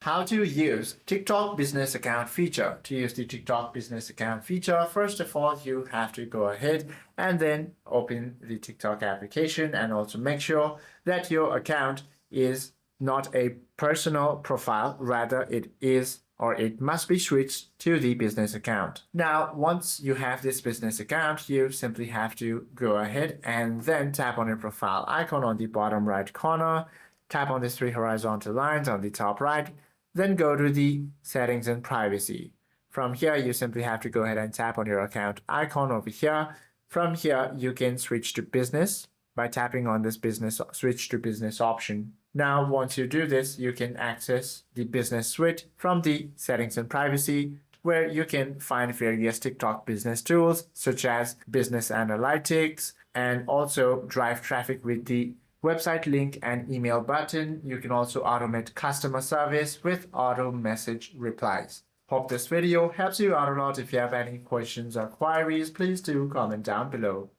How to use TikTok business account feature. To use the TikTok business account feature, first of all, you have to go ahead and then open the TikTok application and also make sure that your account is not a personal profile, rather it is or it must be switched to the business account. Now, once you have this business account, you simply have to go ahead and then tap on your profile icon on the bottom right corner, tap on these three horizontal lines on the top right, then go to the settings and privacy. From here, you simply have to go ahead and tap on your account icon over here. From here, you can switch to business by tapping on this business switch to business option. Now, once you do this, you can access the business suite from the settings and privacy, where you can find various TikTok business tools such as business analytics and also drive traffic with the website link and email button. You can also automate customer service with auto message replies. Hope this video helps you out a lot. If you have any questions or queries, please do comment down below.